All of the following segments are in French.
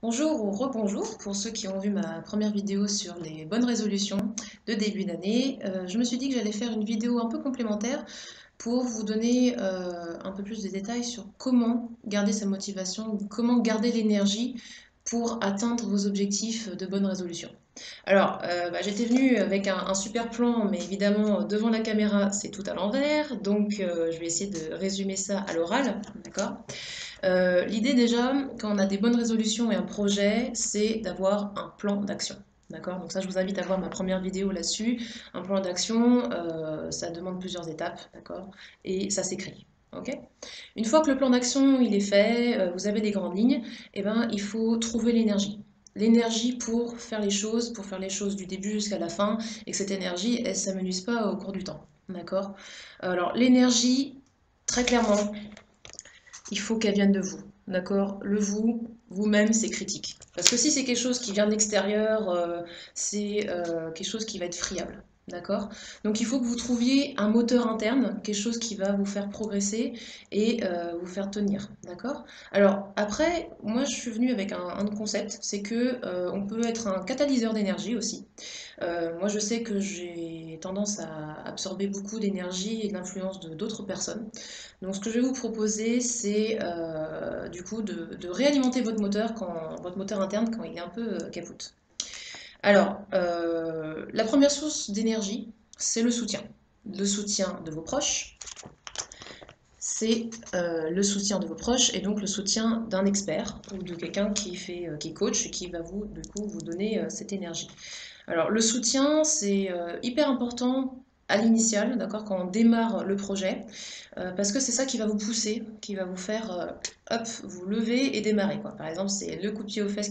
Bonjour ou rebonjour pour ceux qui ont vu ma première vidéo sur les bonnes résolutions de début d'année. Je me suis dit que j'allais faire une vidéo un peu complémentaire pour vous donner un peu plus de détails sur comment garder sa motivation, comment garder l'énergie pour atteindre vos objectifs de bonnes résolutions. Alors, j'étais venue avec un super plan, mais évidemment, devant la caméra, c'est tout à l'envers, donc je vais essayer de résumer ça à l'oral, d'accord? L'idée déjà, quand on a des bonnes résolutions et un projet, c'est d'avoir un plan d'action. D'accord? Donc ça, je vous invite à voir ma première vidéo là-dessus. Un plan d'action, ça demande plusieurs étapes, d'accord? Et ça s'écrit. Ok? Une fois que le plan d'action il est fait, vous avez des grandes lignes, eh ben, il faut trouver l'énergie. L'énergie pour faire les choses du début jusqu'à la fin, et que cette énergie, elle ne s'amenuise pas au cours du temps. D'accord? Alors, l'énergie, très clairement, il faut qu'elle vienne de vous. D'accord? Le vous, vous-même, c'est critique. Parce que si c'est quelque chose qui vient de l'extérieur, c'est quelque chose qui va être friable. D'accord? Donc il faut que vous trouviez un moteur interne, quelque chose qui va vous faire progresser et vous faire tenir. D'accord? Alors après, moi je suis venue avec un concept, c'est que on peut être un catalyseur d'énergie aussi. Moi, je sais que j'ai tendance à absorber beaucoup d'énergie et de l'influence de d'autres personnes. Donc, ce que je vais vous proposer, c'est du coup de réalimenter votre moteur interne quand il est un peu capote. Alors, la première source d'énergie, c'est le soutien. Le soutien de vos proches, c'est le soutien de vos proches et donc le soutien d'un expert ou de quelqu'un qui est coach et qui va vous, du coup, vous donner cette énergie. Alors, le soutien, c'est hyper important à l'initial, d'accord, quand on démarre le projet, parce que c'est ça qui va vous pousser, qui va vous faire, hop, vous lever et démarrer, quoi. Par exemple, c'est le coup de pied aux fesses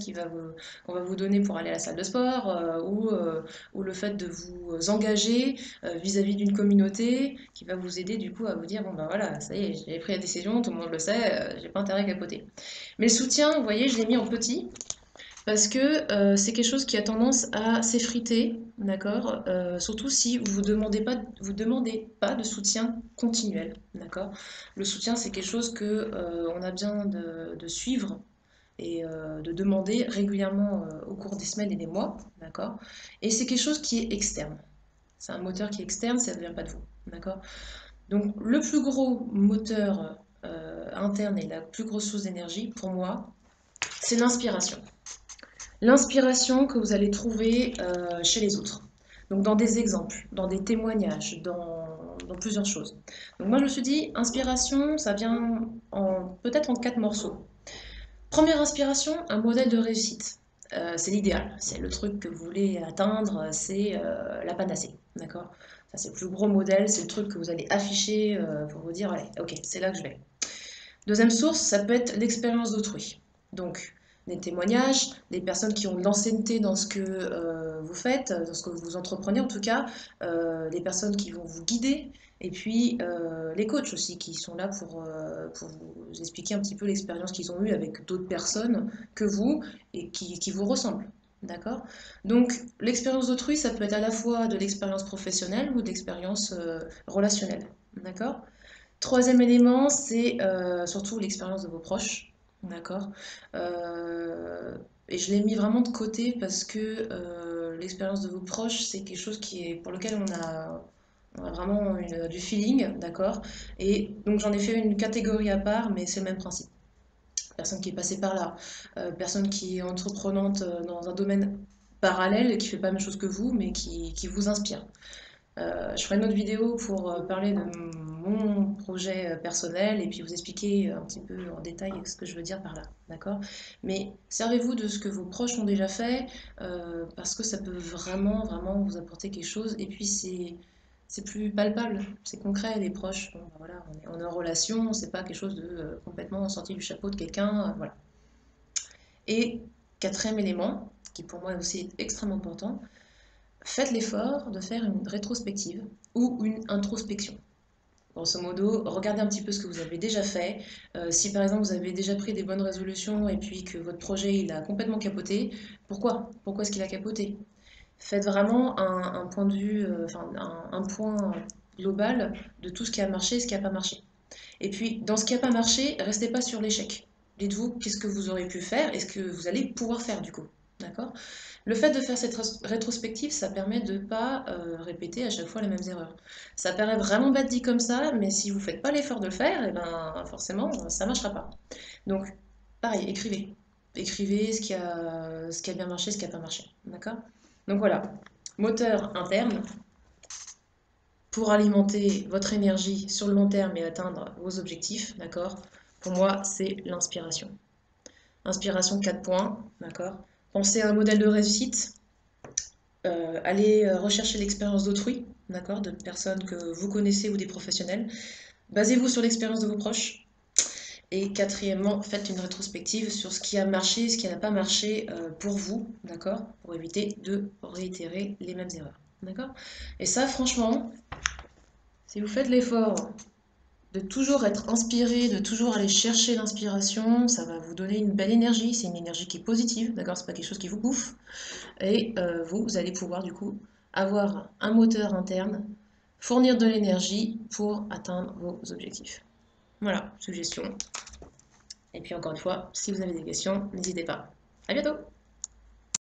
qu'on va vous donner pour aller à la salle de sport, ou le fait de vous engager vis-à-vis d'une communauté qui va vous aider, du coup, à vous dire, bon, ben voilà, ça y est, j'ai pris la décision, tout le monde le sait, j'ai pas intérêt à capoter. Mais le soutien, vous voyez, je l'ai mis en petit, parce que c'est quelque chose qui a tendance à s'effriter, d'accord? Surtout si vous demandez pas de soutien continuel, d'accord? Le soutien, c'est quelque chose que on a besoin de suivre et de demander régulièrement au cours des semaines et des mois, d'accord? Et c'est quelque chose qui est externe. C'est un moteur qui est externe, ça ne vient pas de vous, d'accord? Donc le plus gros moteur interne et la plus grosse source d'énergie, pour moi, c'est l'inspiration. L'inspiration que vous allez trouver chez les autres. Donc dans des exemples, dans des témoignages, dans plusieurs choses. Donc moi je me suis dit, inspiration, ça vient peut-être en quatre morceaux. Première inspiration, un modèle de réussite. C'est l'idéal, c'est le truc que vous voulez atteindre, c'est la panacée, d'accord? Ça c'est le plus gros modèle, c'est le truc que vous allez afficher pour vous dire, allez, ok, c'est là que je vais. Deuxième source, ça peut être l'expérience d'autrui. Donc, des témoignages, des personnes qui ont de l'ancienneté dans ce que vous faites, dans ce que vous entreprenez en tout cas, des personnes qui vont vous guider, et puis les coachs aussi qui sont là pour vous expliquer un petit peu l'expérience qu'ils ont eue avec d'autres personnes que vous et qui vous ressemblent. D'accord? Donc, l'expérience d'autrui, ça peut être à la fois de l'expérience professionnelle ou de l'expérience relationnelle. D'accord? Troisième élément, c'est surtout l'expérience de vos proches, d'accord? Et je l'ai mis vraiment de côté parce que l'expérience de vos proches, c'est quelque chose pour lequel on a vraiment du feeling, d'accord? Et donc j'en ai fait une catégorie à part, mais c'est le même principe. Personne qui est passée par là, personne qui est entreprenante dans un domaine parallèle, qui fait pas la même chose que vous, mais qui vous inspire. Je ferai une autre vidéo pour parler de mon projet personnel et puis vous expliquer un petit peu en détail ce que je veux dire par là, d'accord? Mais servez-vous de ce que vos proches ont déjà fait parce que ça peut vraiment, vraiment vous apporter quelque chose et puis c'est plus palpable, c'est concret, les proches, bon, ben voilà, on est en relation, c'est pas quelque chose de complètement sorti du chapeau de quelqu'un, voilà. Et quatrième élément, qui pour moi est aussi extrêmement important, faites l'effort de faire une rétrospective ou une introspection. Grosso modo, regardez un petit peu ce que vous avez déjà fait. Si par exemple vous avez déjà pris des bonnes résolutions et puis que votre projet il a complètement capoté, pourquoi? Pourquoi est-ce qu'il a capoté? Faites vraiment un point de vue, enfin un point global de tout ce qui a marché et ce qui n'a pas marché. Et puis dans ce qui n'a pas marché, restez pas sur l'échec. Dites-vous qu'est-ce que vous auriez pu faire et ce que vous allez pouvoir faire du coup. D'accord? Le fait de faire cette rétrospective, ça permet de ne pas répéter à chaque fois les mêmes erreurs. Ça paraît vraiment bête dit comme ça, mais si vous ne faites pas l'effort de le faire, et ben forcément, ça ne marchera pas. Donc, pareil, écrivez. Écrivez ce qui a bien marché, ce qui n'a pas marché. D'accord? Donc voilà, moteur interne pour alimenter votre énergie sur le long terme et atteindre vos objectifs. D'accord? Pour moi, c'est l'inspiration. Inspiration 4 points. D'accord? Pensez à un modèle de réussite. Allez rechercher l'expérience d'autrui, d'accord, de personnes que vous connaissez ou des professionnels. Basez-vous sur l'expérience de vos proches. Et quatrièmement, faites une rétrospective sur ce qui a marché, ce qui n'a pas marché pour vous, d'accord, pour éviter de réitérer les mêmes erreurs, d'accord. Et ça, franchement, si vous faites l'effort de toujours être inspiré, de toujours aller chercher l'inspiration, ça va vous donner une belle énergie, c'est une énergie qui est positive, d'accord, c'est pas quelque chose qui vous bouffe, et vous allez pouvoir du coup avoir un moteur interne, fournir de l'énergie pour atteindre vos objectifs. Voilà, suggestion. Et puis encore une fois, si vous avez des questions, n'hésitez pas. À bientôt!